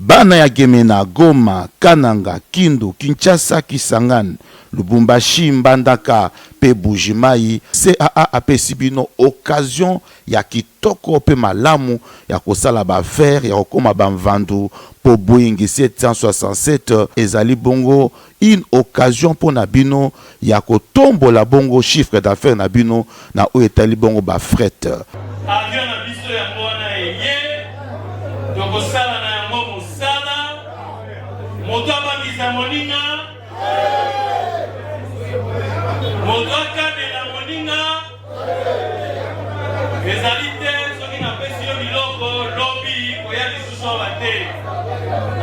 Bana ya Gemena, Goma, Kananga, Kindu, Kinshasa, Kisangani, Lubumbashi, Mbandaka, pe Bujimai, CAA apesi bino occasion ya kitoko pe malamu ya kosala ba faire ya kokoma bamvandu po Boeing 767 ezali bongo une occasion pour na bino ya kotombola bongo chiffre d'affaires na bino na o etali bongo ba fret. Avion na biso ya mwana ye tokosala na yango mosala moto abangisa moninga moto akadela moninga ezali te soki napesi yo biloko lobi koya lisusu awa te.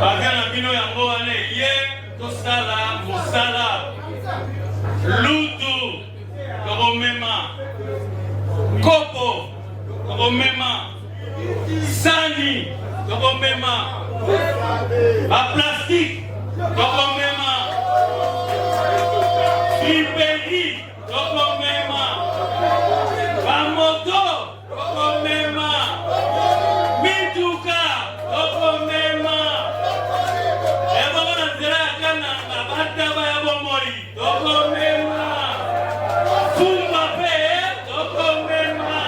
Avion na bino yango wana ye tosala mosala lutu tokomema kopo tokomema sani tokomema ba plastique tokomema Iberi tokomema ba moto tokomema mituka tokomema ebongo na nzela ya kananga bataba ya bomoi tokomema fumba pe tokomema.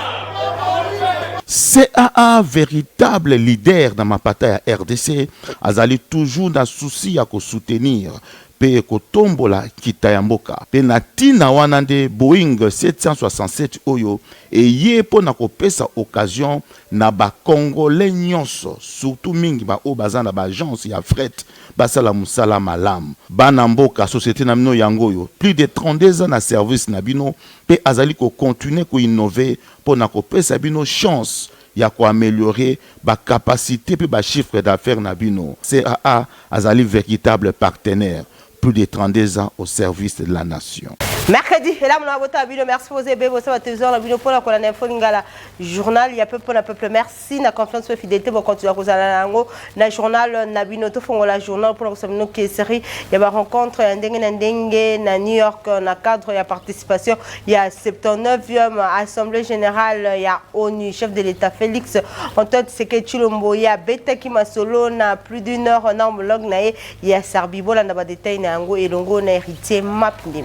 CAA, véritable leader dans ma bataille à RDC, azali toujours dans souci à soutenir pe kotombola kitayamboka pe natina wanande Boeing 767 oyo et ye po na kopesa occasion na ba congolais nyonso surtout mingi ba o bazana ba agence ya fret basala musala malam bana mboka société na mino yango yo plus de 32 ans na service na bino pe azali ko continuer ko innover po na kopesa bino chance ya ko améliorer ba capacité pe ba chiffre d'affaires na bino. CAA azali véritable partenaire, plus de 32 ans au service de la nation. Mercredi, et là, merci pour vos ébés, vos télévision, la vidéo pour la journal, il y a peu pour le peuple, merci, la confiance et fidélité, pour continuer à causer la journal, la binoto, la journal pour la série, il y a une rencontre, na New York, na cadre, il y a participation, il y a 79e Assemblée Générale, il y a ONU, chef de l'État Félix, Antoine Tshisekedi-Tshilombo, il y a Betaki Masolo, na plus d'une heure, na homologue, il y a Sarbibo, la naba détail, na Ango, et Longo, na héritier Mapnim.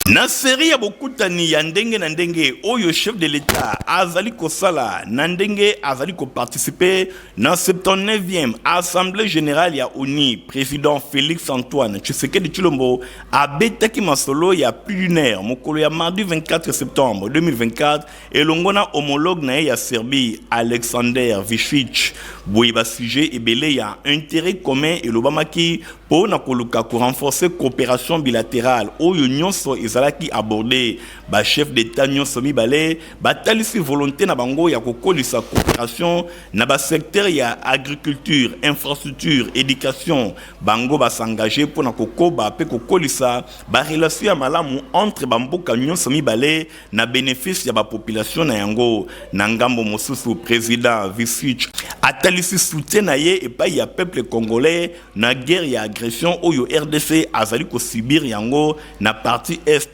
Na série ya bokutani ya ndenge na ndenge oyo chef de l'État azali kosala na ndenge azali ko participer na 79e Assemblée Générale ya ONU, président Félix Antoine Tshisekedi Tshilombo abetaki masolo ya plus d'une heure mokolo ya mardi 24 septembre 2024 elongona homologue na ya Serbie Alexander Vučić. Boyeba sujet ebele ya intérêt commun et lobamaki pour na koluka ko renforcer coopération bilatérale oyo nyonso ezalaki abordé ba chef d'état nyonso mibale batalisi volonté na bango ya kokolisa coopération na ba secteur ya agriculture, infrastructure, éducation bango ba s'engager pour na kokoba pe kokolisa ba relation ya malamu entre bamboka nyonso mibale na bénéfice ya ba population na yango na ngambo mosusu président Vučić atalisi soutien na ye et pas ya peuple congolais na guerre ya agression oyo RDC azali ko subir yango na partie est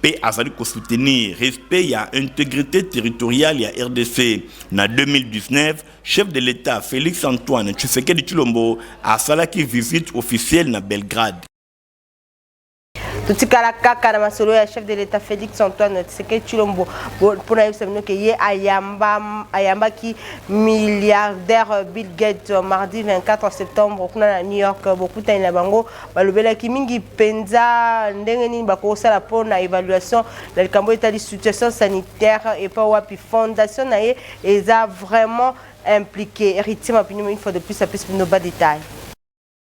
pe azali ko soutenir respect ya intégrité territoriale ya RDC. Na 2019 chef de l'État Félix Antoine Tshisekedi Tshilombo asalaki visite officielle na Belgrade. Tout kala kaka na masolo ya chef de l'État Félix Antoine Tshisekedi Tshilombo pour na yebisa que ye ayamba ki milliardaire Bill Gates mardi 24 septembre kuna na New York bokuta na bango balobela ki mingi penza ndenge nini bakosala pona évaluation na likambo etali situation sanitaire et pas wapi fondation na ye eza vraiment impliqué héritier mapinimo une fois de plus à plus nos bas détails.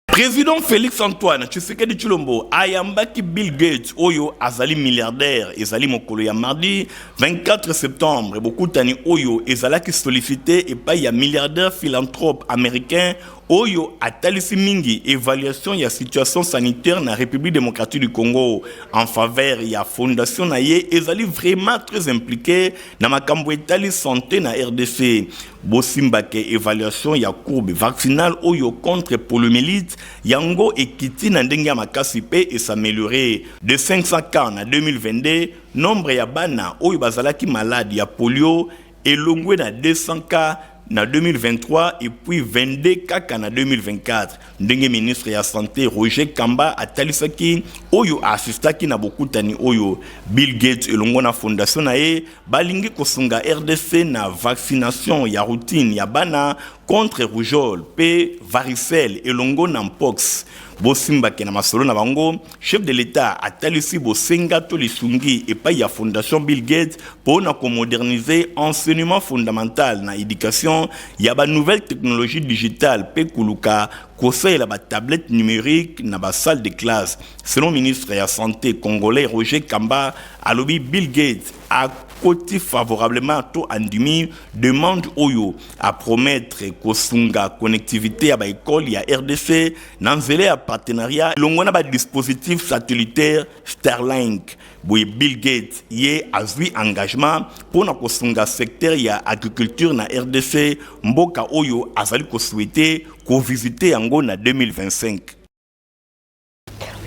Président Félix Antoine Tshisekedi Tshilombo ayambaki Bill Gates oyo azali milliardaire ezali mokolo ya mardi 24 septembre bokutani oyo ezalaki sollicité et pas ya milliardaire philanthrope américain oyo atalisi mingi évaluation ya situation sanitaire na République démocratique du Congo en faveur ya fondation na ye ezali vraiment très impliqué na makambo etali santé na RDC. Bosimbake évaluation ya courbe vaccinale oyo contre poliomyélite yango ekiti na ndenge ya makasi pe et s'améliorer de 500 cas en 2022 nombre ya bana oyo bazalaki malade ya polio elongwe na 200 cas na 2023 et puis 22 kaka na 2024. Ndenge ministre ya santé Roger Kamba atalisaki oyo assistaki na bokutani oyo Bill Gates elongo na fondation na ye balingi kosunga RDC na vaccination ya routine ya bana contre rougeole pe varicelle elongo na mpox. Bosimbake na masolo na bango, chef de l'État atalisi bosenga to lisungi et pas ya fondation Bill Gates pour na ko moderniser enseignement fondamental na éducation ya ba nouvelle technologie digitale pe kuluka conseil la ba tablette numérique na ba salle de classe. Selon ministre de la santé congolais Roger Kamba, alobi Bill Gates a côté favorablement to andimi demande oyo à promettre kosunga connectivité à ba école ya RDC nanzele à partenariat longona ba dispositif satellitaire Starlink. Boy Bill Gates yé azui engagement pour na kosunga secteur ya agriculture na RDC mboka oyo azali ko souhaiter ko visiter yango na 2025.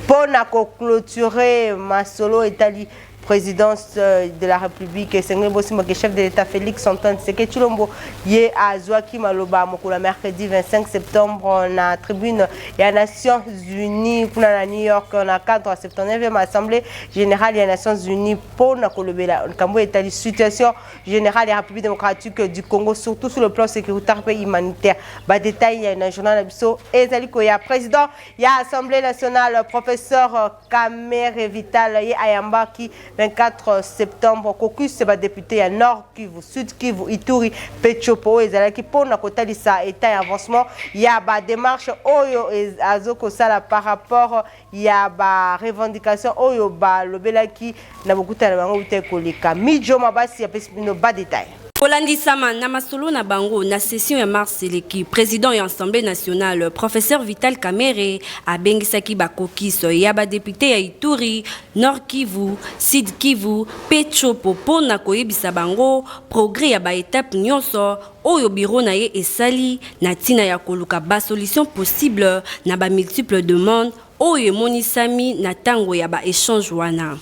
Pour clôturer ma solo Italie présidence de la République et chef de l'État Félix Antoine Tshisekedi Tshilombo yé à Zouaki Maloba mokolo mercredi 25 septembre na tribune ya Nations Unies pour na New York na cadre 79e assemblée générale des Nations Unies pour na kolobela kambo Italie situation générale de la République démocratique du Congo surtout sur le plan sécuritaire et humanitaire. Ba détail ya na journal Abisso ezali ko ya président ya Assemblée nationale professeur Kamere Vital yé Ayamba qui 24 septembre caucus c'est député à Nord Kivu, Sud Kivu, Ituri, Pechopo et Zalaki pour na kota lisa état avancement il y a ba démarche oyo azoko sala par rapport il y a ba revendication oyo ba lobelaki na bokuta na bango ute koleka mijo mabasi ya pesino ba détail. Olandi Sama na masolo na bango na session ya mars eleki président ya Assemblée nationale professeur Vital Kamerhe abengisaki bakokiso ya ba député ya Ituri, Nord Kivu, Sud Kivu, Pechopo pona koyebisa bango progrès ya ba étape nyonso oyo biro na ye esali na tina ya koluka ba solution possible na ba multiples demandes oyo monisami na tango ya ba échange wana.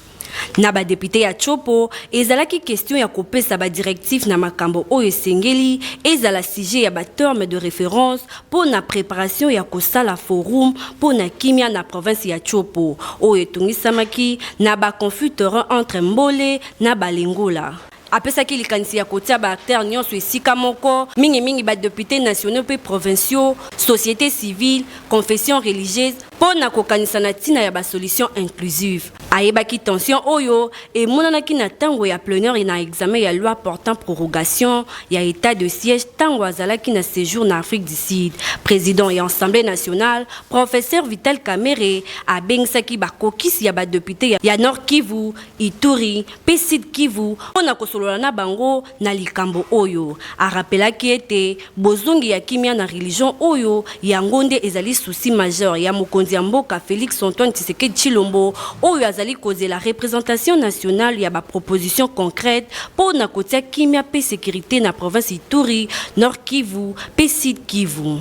Na ba député ya Chopo ezalaki question ya kopesa ba directif na makambo oyo sengeli ezala sujet ya ba terme de référence pour na préparation ya kosala forum pour na kimia na province ya Chopo oyo tungisamaki na ba confuteur entre Mbole na Balengola. Apesaki likanisi ya kotia ba acteurs nyonso esika moko mingi ba députés nationaux pe provinciaux société civile confession religieuse pour na kokanisa na tina ya ba solution inclusive. Ayebaki tension oyo et monanaki na tango ya plénière na examen ya loi portant prorogation ya état de siège tango azalaki na séjour na Afrique du Sud. Président et Assemblée nationale professeur Vital Kamerhe abengisaki ba kokisi ya ba député ya Nord Kivu, Ituri, pe Sud Kivu pona kosolola na bango na likambo oyo. Arapelaki ete bozongi ya kimia na religion oyo ya ngonde ezali souci majeur ya mokonzi ya mboka Félix Antoine Tshisekedi Tshilombo oyo azali causer la représentation nationale ya ba proposition concrète pour na kotia kimia pe sécurité na province Ituri, Nord Kivu, pe Sud Kivu.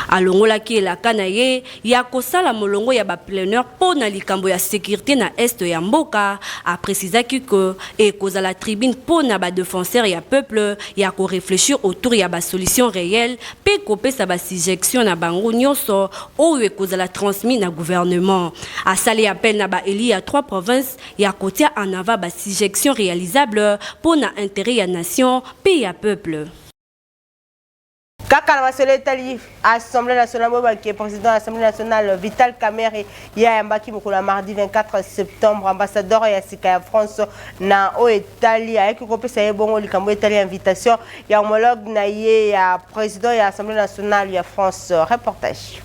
Alongola ki elaka na ye ya kosala molongo ya ba plénière pour na likambo ya sécurité na est ya mboka a précisé que et cause la tribune pour na ba défenseur ya peuple ya ko réfléchir autour ya ba solution réelle pe kopé sa ba suggestion na bango nyonso oyo cause la transmis na gouvernement a sali appel na ba eli à 3 provinces ya kotia en avant ba suggestion réalisable pour na intérêt ya nation pe ya peuple. Kaka na masolo Italie Assemblée nationale qui est président de l'Assemblée nationale Vital Kamerhe ya yambaki mokolo mardi 24 septembre ambassadeur ya sika ya France na o Italie ayaki kopesa ye bongo likambo Italie invitation ya homologue na ye ya président ya Assemblée nationale ya France reportage.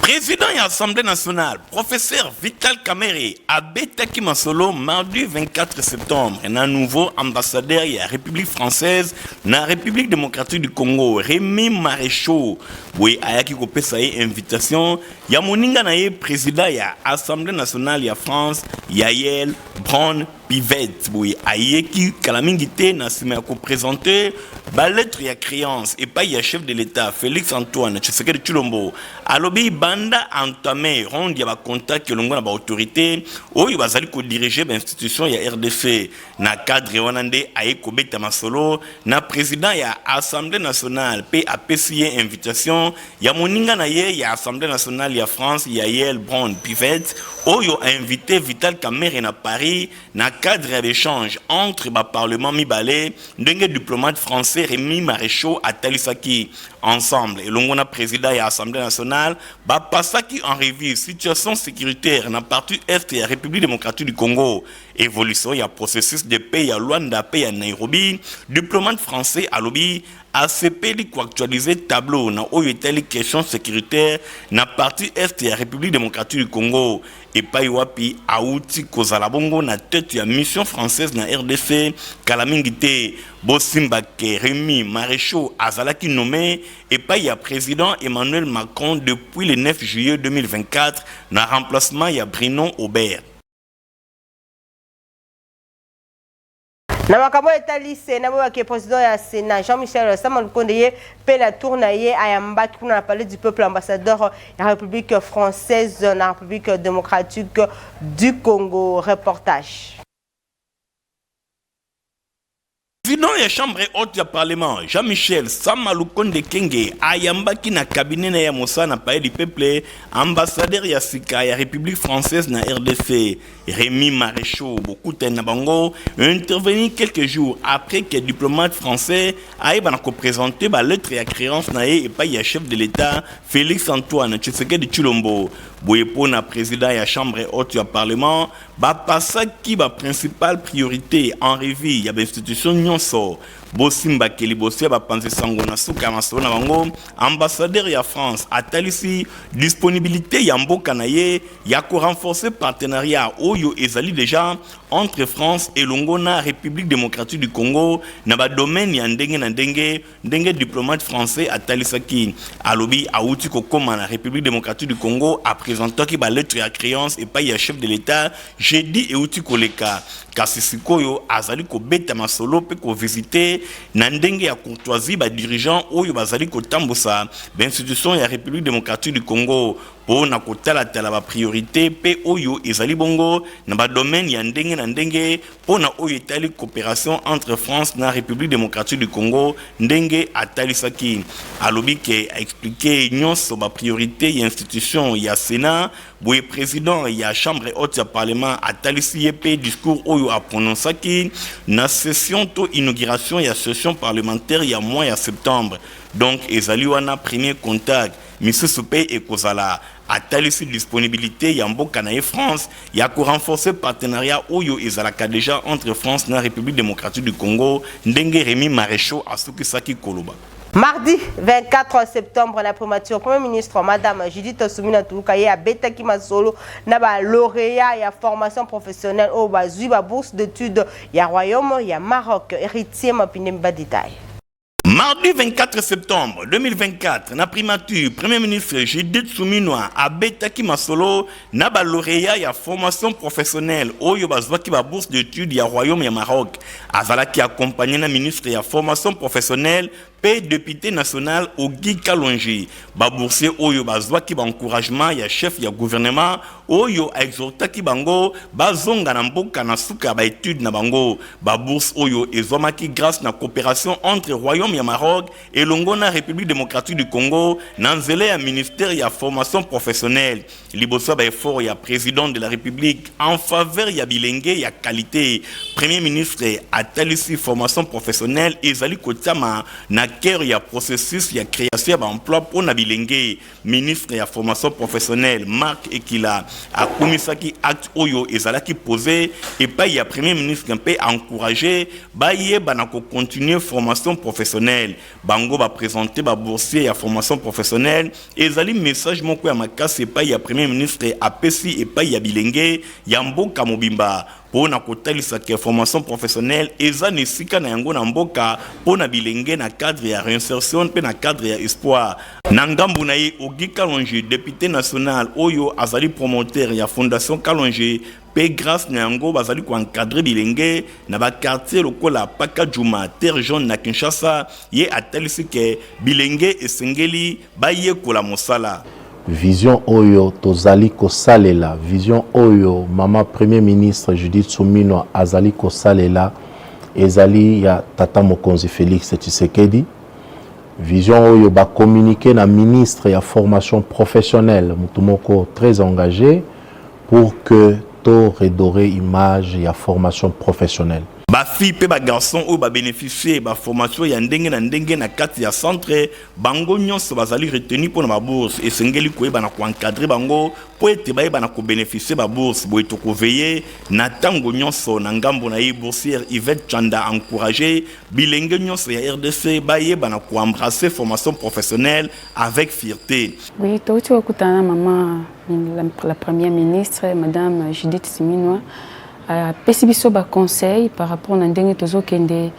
Président de l'Assemblée nationale, professeur Vital Kamerhe a betaki masolo mardi 24 septembre. Un nouveau ambassadeur de la République française, na République démocratique du Congo, Rémi Maréchaux. Oui, ayaki kopesa ye invitation. Ya moninga na ye président de l'Assemblée nationale de France, Yael Brown Pivet boy ayeki kalamingité na sima ko présenter ba lettre ya créance et pas ya chef de l'état Félix Antoine Tshisekedi Tshilombo alobi banda entamé rond ya ba contact longo na ba autorité oyo bazali ko diriger ba institution ya RDC na cadre wanande ayeko beta masolo na président ya Assemblée nationale pe APCI invitation ya moninga na ye ya Assemblée nationale ya France ya Yael Brown Pivet oyo a invité Vital Kamerhe na Paris na cadre d'échange entre le Parlement Mibale, deux diplomates français Rémi Maréchaux à Talisaki ensemble. Et l'on a président de l'Assemblée nationale, passaki en revue situation sécuritaire dans la partie est de la République démocratique du Congo. Évolution, il y a processus de paix à Luanda, paix à Nairobi, diplomate français à lobby. ACP li ko actualiser tableau na oyo etali question sécuritaire na partie est de la République démocratique du Congo et pa wapi auti kozala bongo na tête ya mission française na RDC kalamingité Bosimba ke Rémi Maréchaux azalaki nommé et pa ya président Emmanuel Macron depuis le 9 juillet 2024 na remplacement ya Bruno Aubert. Na makambo etali Sénat bo ke président ya Sénat Jean-Michel Sama Lukonde pe la tournaye ayamba kuna na palais du peuple ambassadeur de la République française na République démocratique du Congo reportage. Président de la Chambre haute du Parlement, Jean-Michel Sama Lukonde Kenge, ayambaki na cabinet na ya Mossa na palais du peuple, ambassadeur ya Sika ya République française na RDC, Rémi Maréchaux, beaucoup na bango, intervenu quelques jours après que le diplomate français aille présenter la lettre à créance na et pas ya chef de l'État, Félix Antoine Tshisekedi Tshilombo. Boyepo na président de la Chambre haute du Parlement, passa qui ba principale priorité en revue ya institution nyonso. Bosimba Kelibosia ba panze sango na suka masolo na bango, ambassadeur ya France atalisi disponibilité ya mboka na ye ya ko renforcer partenariat oyo ezali déjà entre France et Longona République démocratique du Congo na ba domaine ya ndenge na ndenge diplomate français atalisaki alobi auti ko koma na République démocratique du Congo a présenté ki ba lettre à créance et pas ya chef de l'état jeudi et outi koleka kasisikoyo azali ko beta masolo pe ko visiter na ndenge ya courtoisie ba dirigeant oyo bazali ko tambusa ba institution ya République démocratique du Congo po na kotala tala ba priorité pe oyo ezali bongo na ba domaine ya ndenge na ndenge po na oyo etali coopération entre France na République démocratique du Congo ndenge atalisaki alobi ke a expliqué nyonso ba priorité ya institution ya Sénat boye président ya Chambre haute ya Parlement atalisi yepe discours oyo a prononcaki na session to inauguration ya session parlementaire ya mois ya septembre donc ezali wana premier contact misusu pe ekozala atalisi disponibilité ya mboka na France ya ko renforcer partenariat oyo ezalaka déjà entre France na République démocratique du Congo ndenge Rémi Maréchaux asukisaki koloba. Mardi 24 septembre, la primature, Premier ministre Madame Judith Soumina Touloukaye a betaki masolo na ba lauréat ya formation professionnelle au bazui ba bourse d'études ya Royaume ya Maroc héritier mapine ba détail. Mardi 24 septembre 2024, na primature, Premier ministre Judith Souminoa a betaki masolo na ba lauréat ya formation professionnelle oyo bazwaki ba bourse d'études ya Royaume ya Maroc. Azalaki accompagné na ministre ya formation professionnelle P député national Ogi Kalonji, ba boursier oyo bazwaki ba encouragement ya chef ya gouvernement oyo a exhortaki bango bazonga na mboka na suka ba étude na bango ba bourse oyo ezomaki grâce na coopération entre Royaume ya Maroc et Longona République démocratique du Congo na nzela ya ministère ya formation professionnelle liboso ba effort ya président de la République en faveur ya bilenge ya qualité premier ministre atalisi formation professionnelle ezali kotama na cœur ya processus ya création d'emploi pour na bilenge ministre ya formation professionnelle Marc Ekila a komisaki acte oyo ezalaki posé et pas ya premier ministre un peu encouragé ba yeba na ko continuer formation professionnelle bango ba présenter ba boursier ya formation professionnelle ezali message moko ya makasi pas ya premier ministre apesi et pas ya bilenge ya mboka mobimba pour na kotalisa ke formation professionnelle eza nesika na yango na mboka pour na bilenge na cadre ya réinsertion pe na cadre ya espoir na ngambu na ye Ogi Kalonji député national oyo azali promoteur ya fondation Kalonji pe grâce na yango bazali ko encadrer bilenge na ba quartier lokola Paka Juma terre jaune na Kinshasa ye atalisi ke bilenge esengeli baye kola mosala. Vision Oyo Tozali Kosalela, Vision Oyo Mama Premier Ministre Judith Suminwa Azali Kosalela, Ezali ya Tata Mokonzi Félix Tshisekedi. Vision Oyo ba communiquer na ministre ya formation professionnelle, Mutumoko très engagé pour que to redorer image ya formation professionnelle. Ba fille pe ba garçon ou ba bénéficier ba formation ya ndenge na kati ya centre bango nyonso bazali retenu pour na bourse et sengeli ko ba na ko encadrer bango po ete ba na ko bénéficier ba bourse bo to ko veiller na tango nyonso na ngambo na ye boursière Yvette Chanda encourager bilenge nyonso ya RDC ba na ko embrasser formation professionnelle avec fierté. Oui, to tu okutana maman la première ministre madame Judith Suminwa pesi biso ba conseil par rapport na ndenge tozokende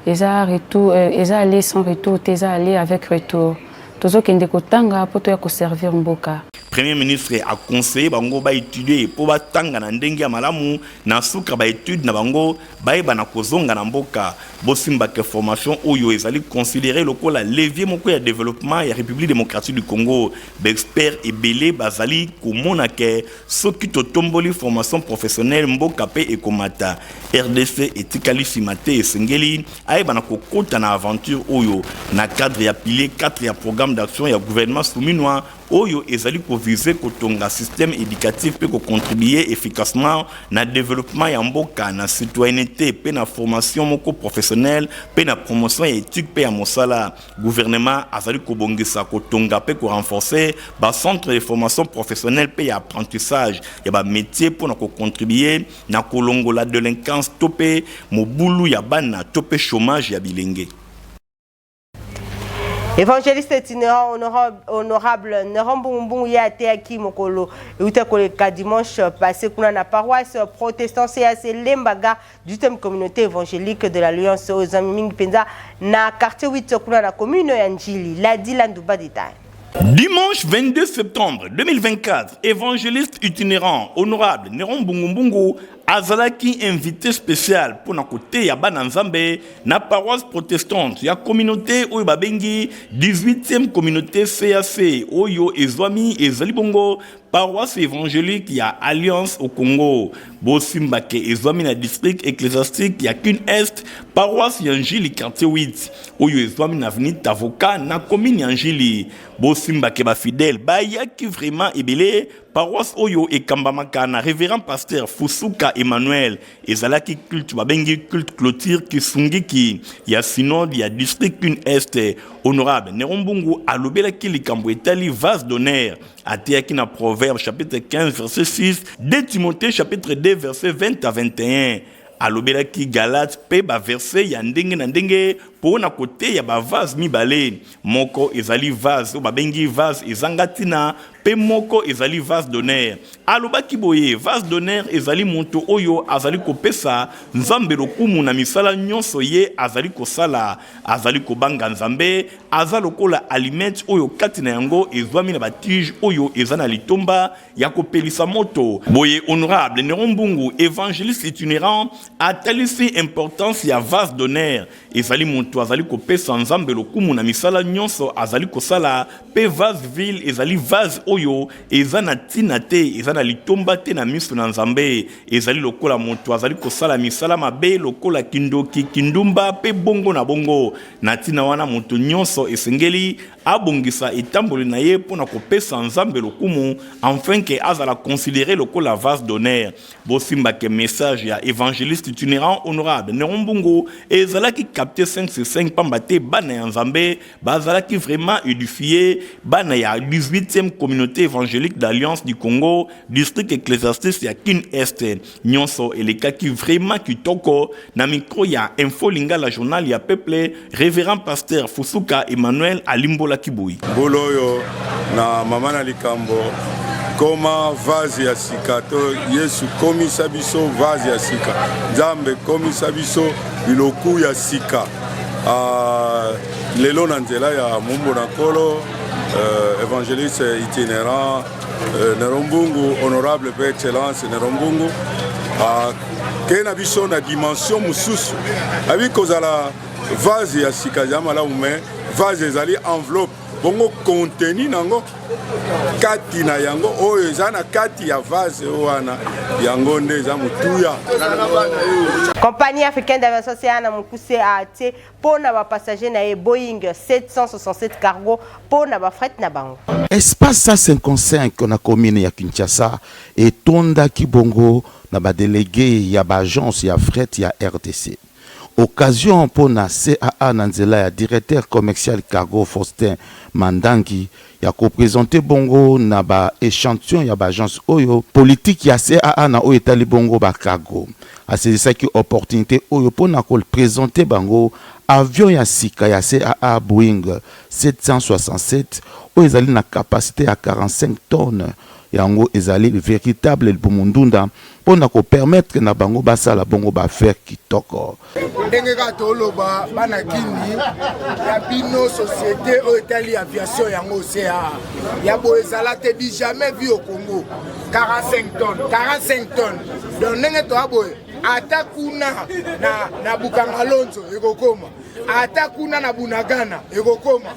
eza retour eza aller sans retour eza aller avec retour tozokende kotanga poto ya ko servir mboka. Premier ministre a conseillé bango ba étudier pour ba tanga na ndenge ya malamu na suka ba étude na bango ba na kozonga na mboka bosimba ke formation oyo ezali considéré lokola levier moko ya développement ya République démocratique du Congo d'experts et belé bazali komona ke soki totomboli formation professionnelle mboka pe ekomata RDC etikali simate esengeli ba na kokota na aventure oyo na cadre ya pilier 4 ya programme d'action ya gouvernement Suminwa oyo ezali ko viser kotonga système éducatif pe ko contribuer efficacement na développement ya mboka na citoyenneté pe na formation moko professionnelle pe na promotion ya éthique pe ya mosala gouvernement azali ko bongisa kotonga pe ko renforcer ba centre de formation professionnelle pe ya apprentissage ya ba métier pour na ko contribuer na kolongola délinquance topé mobulu ya bana topé chômage ya bilenge. Évangéliste itinérant honorable Nerombungu Yateaki Mokolo et dimanche passé kuna na paroisse protestante CAC Lembaga du thème communauté évangélique de l'Alliance aux Amiming Penza na quartier 8 kuna na commune ya Njili la Dilandouba détail. Dimanche 22 septembre 2024, évangéliste itinérant honorable Nerombungu azalaki invité spécial pour na côté ya bana nzambe na paroisse protestante ya communauté oyo babengi 18e communauté CAC oyo ezwami ezali bongo paroisse évangélique ya Alliance au Congo bosimbake ezwami na district ecclésiastique ya Kin Est paroisse ya Njili quartier 8 oyo ezwami na avenue Tavoka na commune ya Njili bosimbake ba fidèle bayaki vraiment ebele paroisse oyo ekambamaka na révérend pasteur Fusuka Emmanuel ezalaki culte babengi culte clôture kisungiki ya synode ya district Kin Est honorable Nerombungu alobelaki likambo etali vase d'honneur ateyaki na Proverbe chapitre 15 verset 6 de Timothée chapitre 2 verset 20 à 21 alobelaki Galate pe ba verset ya ndenge na ndenge po na kote ya ba vase mibale moko ezali vase o babengi vase ezangatina pe moko ezali vase d'honneur alobaki boye vase d'honneur ezali moto oyo azali kopesa nzambe lokumu na misala nyonso ye azali kosala azali kobanga nzambe azali lokola aliment oyo kati na yango ezwami na batige oyo ezana litomba ya kopelisa moto boye honorable Nerombungu évangéliste itinérant atalisi importance ya vase d'honneur ezali moto azali kopesa nzambe lokumu na misala nyonso azali kosala pe vase ville ezali vase oyo ezana tina te ezana litomba te na miso na nzambe ezali lokola moto azali kosala misala mabe lokola kindoki kindumba pe bongo na bongo na tina wana moto nyonso esengeli abongisa etamboli na ye pona kopesa nzambe lokumu enfin que azala considéré lokola vase d'honneur bosimba ke message ya évangéliste itinérant honorable Nerombungu ezalaki capté 5/5 pambate bana ya nzambe bazalaki vraiment édifié bana ya 18e communauté évangélique d'Alliance du Congo district ecclésiastique ya Kin Est nyonso elekaki vraiment kitoko na micro ya Info Lingala journal ya peuple révérend pasteur Fusuka Emmanuel Alimbola Kiboui boloyo na mama na likambo koma vazi ya sika to Yesu komisa biso vazi ya sika Nzambe komisa biso biloku ya sika lelo na nzela ya mumbo na kolo évangéliste itinérant Nerombungu honorable per excellence Nerombungu ke na biso na dimension mosusu abi kozala vase ya sika za malamu me vase ezali enveloppe bongo contenu nango kati na yango oyo eza na kati ya vase wana yango nde eza motuya. Compagnie africaine d'aviation na mukuse a été pour na passager na Boeing 767 cargo pour na fret na bango. Espace 55 na commune ya Kinshasa etonda kibongo na ba délégué ya ba agence ya fret ya RDC. Occasion pour na CAA Nanzela ya directeur commercial cargo Faustin Mandangi ya ko présenter bongo na ba échantillon ya ba agence oyo politique ya CAA na oyo etali bongo ba cargo. A saisi qui opportunité oyo pour na ko présenter bango avion ya sika ya CAA Boeing 767 oyo ezali na capacité à 45 tonnes. Yango ezali véritable bomundunda pona ko permettre na bango basala bongo ba faire kitoko ndenge ka toloba bana kindi ya bino société o Italie aviation yango CA ya bo ezala te bi jamais vu au Congo 45 tonnes donc ndenge to aboye ata kuna na Bukangalonzo ekokoma ata kuna na Bunagana ekokoma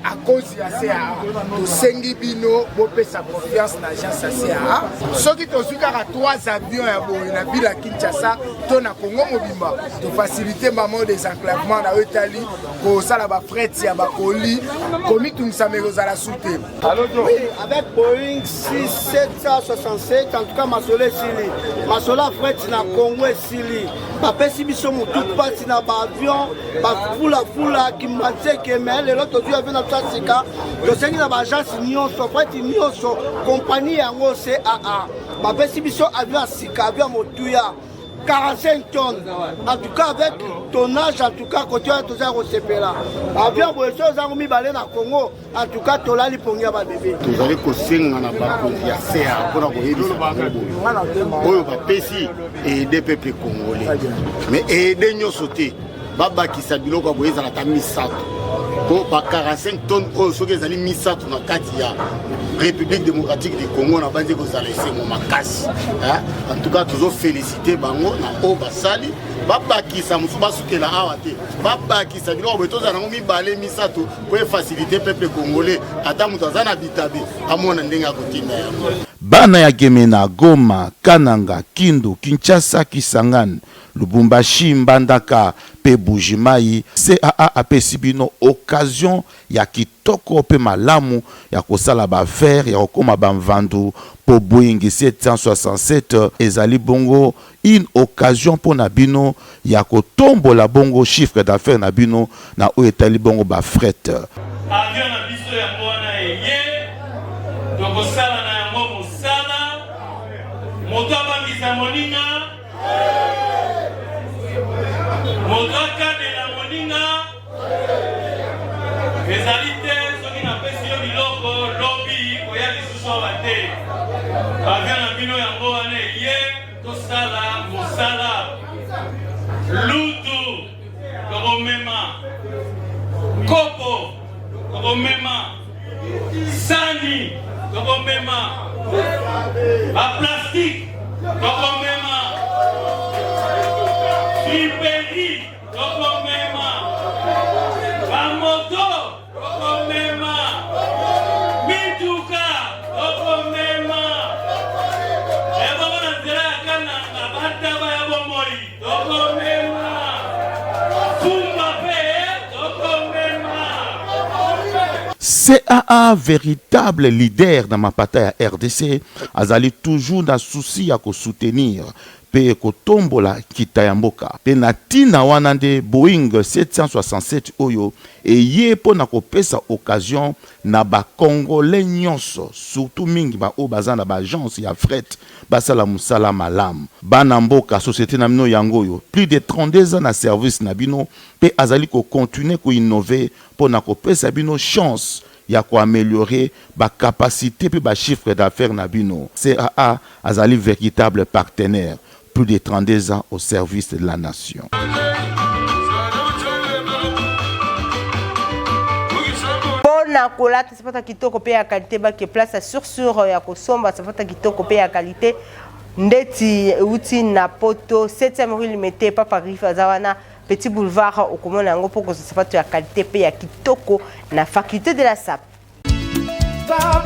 à cause ya CA to sengi bino bo pesa confiance na agence ya CA soki to sukaka 3 avions ya boye na bila Kinshasa to na Congo mobimba to faciliter maman des enclavements na Italie ko sala ba fret ya ba colis komi tungisa meroza la soute. Oui, avec Boeing 767 en tout cas masole sili masola fret na Congo sili ba pesi biso mutu pati na ba avion ba fula qui manque que mais le lot tu avais na tsika to sengi na ba agence nyonso fret nyonso compagnie yango CAA ba pesi biso avion sika avion motuya 45 tonnes en tout cas avec tonnage en tout cas côté to za recepela avion boyeso za mi balé na Congo en tout cas tolali pongia ba bébé to zali ko senga na ba ko ya CA pour ko yebisa oyo ba pesi et des peuples congolais mais aider nyoso te baba ki sabilo ko boyeza na ta misato ko ba 45 tonnes oyo soki ezali misato na kati ya République démocratique du Congo na bandi ko zala sengo makasi en tout cas toujours féliciter bango na o basali baba ki sa musu basukela awa te baba ki sabilo ko botoza na mi balé misato ko faciliter peuple congolais ata mutazana bitabe amona ndenga kotinda yango bana ya Gemena, Goma, Kananga, Kindu, Kinshasa, Kisangani, Lubumbashi, Mbandaka, pe Bujimai, CAA apesi bino occasion ya kitoko pe malamu ya kosala ba faire ya kokoma ba mvandu po Boeing 767 ezali bongo une occasion pour na bino ya kotombola bongo chiffre d'affaires na bino na o etali bongo ba fret. Avion na biso ya mwana eye tokosala na yango mosala moto abangisa moninga moto akadela moninga ezali te soki napesi yo biloko lobi koya lisusu awa te avion na bino yango wana eye tosala mosala lutu tokomema kopo tokomema sani tokomema baplastique tokomema friperi tokomema bamoto tokomema mituka tokomema eboko na nzela ya kananga bataba ya bomoi tokomema fumba pe tokomema. CAA véritable leader dans ma bataille à RDC azali toujours dans souci à ko soutenir pe ko tombola kitayamboka pe na tina wana nde Boeing 767 oyo eye po na ko pesa occasion na ba congolais nyonso surtout mingi ba o bazana ba agence ya fret basala musala malam bana mboka société na mino yango yo plus de 32 ans na service na bino pe azali ko continuer ko innover po na ko pesa bino chance ya ko améliorer ba capacité pe ba chiffre d'affaires na bino. CAA azali véritable partenaire plus de 32 ans au service de la nation. Na kolata sepata kitoko pe ya qualité ba ke place sur ya kosomba sepata kitoko pe ya qualité ndeti uti na poto 7e rue limité Papa Griff azawana Petit Boulevard okomona yango poko sapato ya qualité pe ya kitoko na faculté de la SAP.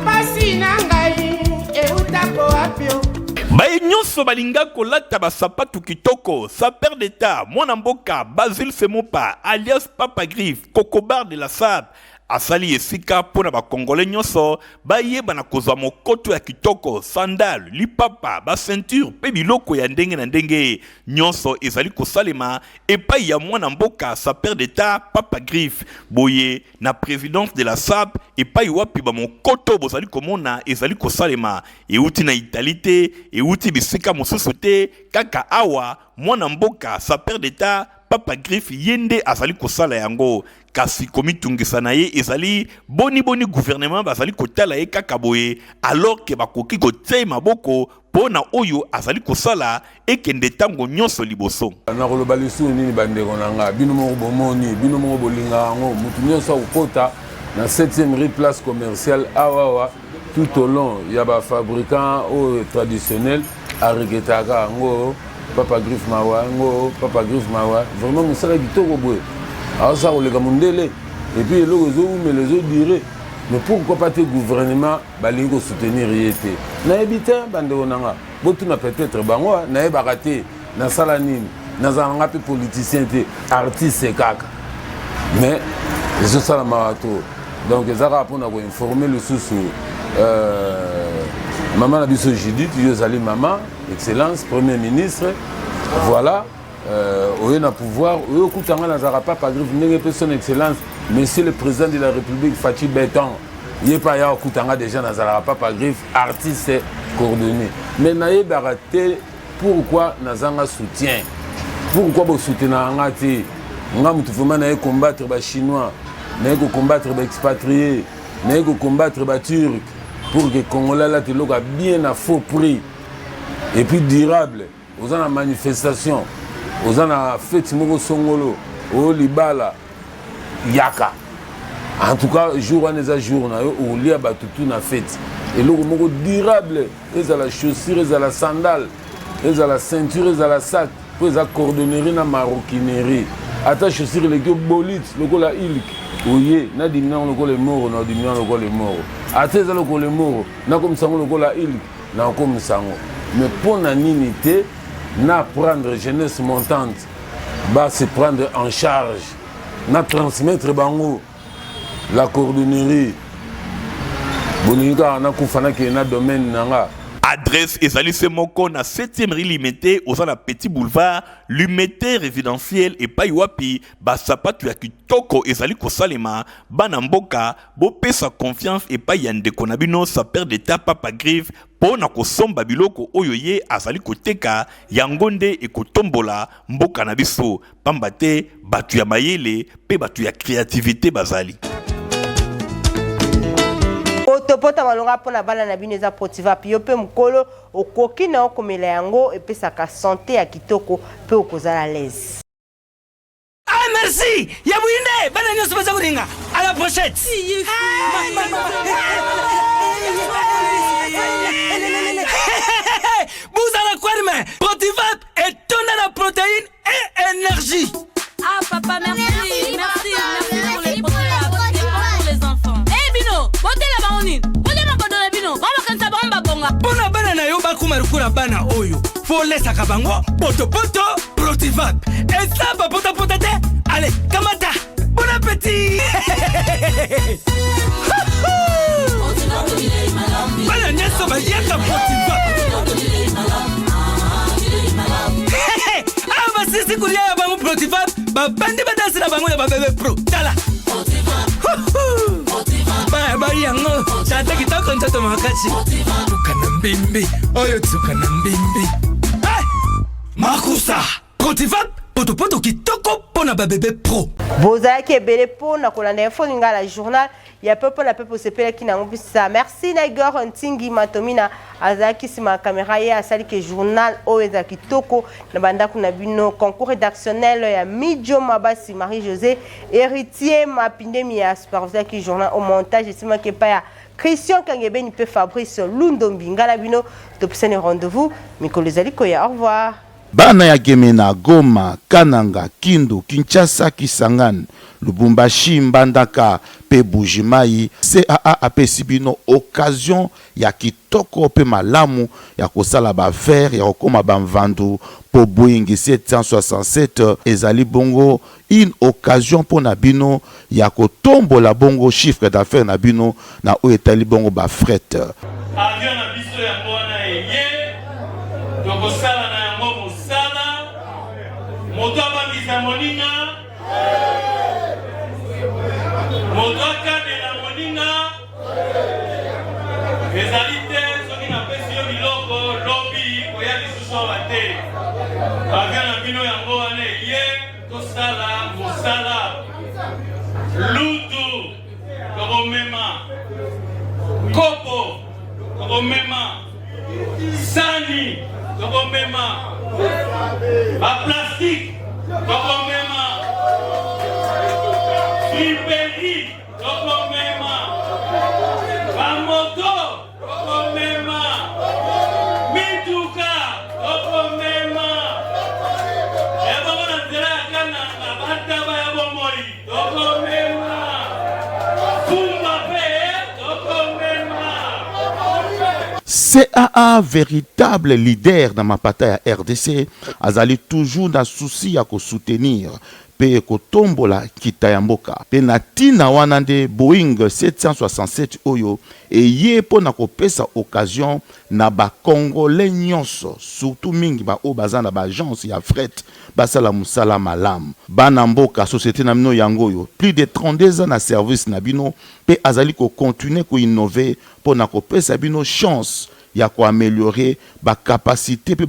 Pasi na ngai eutako apio. Baye nyonso balinga kolata basapatu kitoko, sa père d'état, mwana mboka Basile Semopa alias Papa Griff, Cocobar de la SAP. Asali esika pona ba congolais nyonso baye bana kozwa mokoto ya kitoko, sandal, lipapa, ba ceinture pe biloko ya ndenge na ndenge nyonso ezali kosalema epai ya mwana mboka sa père d'état Papa Griff boye na présidence de la SAP epai wapi ba mokoto bozali komona ezali kosalema euti na Italie euti bisika mosusu te kaka awa mwana mboka sa père d'état Papa Griff yende azali kosala yango kasi komitungisa na ye ezali boni gouvernement bazali kotala ye kaka boye alors que bakoki kotia maboko pona oyo azali kosala ekende tango nyonso liboso na koloba lisu nini bandeko nanga bino moko bomoni bino moko bolinga yango mutu nyonso akokota na 7e rue place commerciale awawa tout au long ya ba fabricant traditionnel areketaka yango Papa Griff mawa ngo Papa Griff mawa vraiment musala kitoko boye alors ça le gamundele et puis le réseau mais les autres diraient mais pourquoi pas le gouvernement balingo soutenir yete na ebita bande onanga botu na peut-être bango na ebaraté na salanine na zanga pe politicien te artiste kaka mais les autres ça marato donc les arabes on a informer le sous maman la biso Judith Yozali maman excellence premier ministre voilà au na pouvoir au kutanga na zarapa Papa Griff ndenge pe son excellence monsieur le président de la République Fachi Beton il pas ya kutanga déjà na zarapa Papa Griff artiste coordonné mais na baraté pourquoi na zanga soutien pourquoi bo soutenir ngati nga mutu vraiment na combattre ba chinois na combattre ba expatriés na combattre ba turcs pour que Congolais là te loka bien à faux prix et puis durable aux en manifestation aux en fête moko songolo au libala yaka en tout cas jour en les jours na au lia batutu na fête et le moko durable les à la chaussure les à la sandale les à la ceinture les à la sac les à cordonnerie na maroquinerie attache chaussure les bolite le la ilk oye na dimina le le mort na dimina le mort ateza le mort na comme ça le la ilk na comme ça mais pour la ninité na prendre jeunesse montante va se prendre en charge na transmettre bango la coordonnerie boninga na kufana ke na domaine nanga adresse ezali semoko na 7e rue limité aux na Petit Boulevard limité résidentiel et paiwapi basapatu ya kitoko ezali kosalema bana mboka bo pesa confiance et pa yande konabino sa père d'état Papa Griff pona kosomba biloko oyo ye azali koteka yangonde e kotombola mboka na biso pambate batu ya mayele pe batu ya créativité bazali Otopota malonga pona bala na bino eza potiva pio pe mukolo okoki na okomela yango epesaka santé ya kitoko pe okozala l'aise. Ah merci, ya buinde bana nyoso baza kuringa. À la prochaine. Vous allez quoi mais Protivap est tonne de protéines et énergie. Ah papa merci, merci pour les pour les enfants. Eh Bino, bote la baonine. Bote ma kodona Bino. Mama kansa bomba bonga. Bona bana na yo ba kumarukura bana oyo. Faut laisser kabango poto Protivap. Et ça ba pota te. Allez, kamata. Bon appétit. Bana nyeso ba yaka Protivap. Ah ba sisi kulia ya bango Protivap. Ba bandi ba dansi na bango ya ba bébé pro. Tala. Ba yango chata kitoko ntoto makachi tukana mbimbi oyo tukana mbimbi Makusa Protivap potopoto kitoko pona ba bébé pro. Bozaki ebele pona kolanda info lingala journal ya pepo na pepo sepela kina ngobisa. Merci na Igor Ntingi Matomina azaki sima caméra ya asali ke journal oeza kitoko na banda kuna bino concours rédactionnel ya Midjo Mabasi Marie-José héritier mapindemi ya superviseur ki journal au montage sima ke pa ya Christian Kangebeni pe Fabrice Lundombi ngala bino topesane rendez-vous mikolo ezali koya. Au revoir. Bana ya Gemena, Goma, Kananga, Kindu, Kinshasa, Kisangani, Lubumbashi, Mbandaka, pe Bujimai, CAA apesi bino occasion ya kitoko pe malamu ya kosala ba faire ya kokoma ba mvandu po Boeing 767 ezali bongo une occasion pour na bino ya kotombola bongo chiffre d'affaires na bino na o etali bongo ba fret. Avion na biso ya mwana eye tokosala na yango mosala moto abangisa moninga moto akadela moninga ezali te soki napesi yo biloko lobi koya lisusu awa te. Avion na bino yango wana eye tosala mosala lutu tokomema kopo tokomema sani tokomema ba plastique tokomema friperi tokomema ba moto tokomema mituka tokomema ebongo na nzela ya kananga bataba ya bomoi tokomema fumba pe tokomema. CAA, véritable leader dans ma bataille à RDC, azali toujours dans souci à soutenir pe kotombola kitayamboka. Pe natina wanande Boeing 767 oyo et ye po na kopesa occasion na ba Congolais nyonso, surtout mingi ba o bazana ba agence ya fret basala musala malam. Banamboka société na mino yangoyo, plus de 32 ans na service na bino pe azali ko continuer ko innover po na kopesa bino chance ya ko améliorer ba capacité pe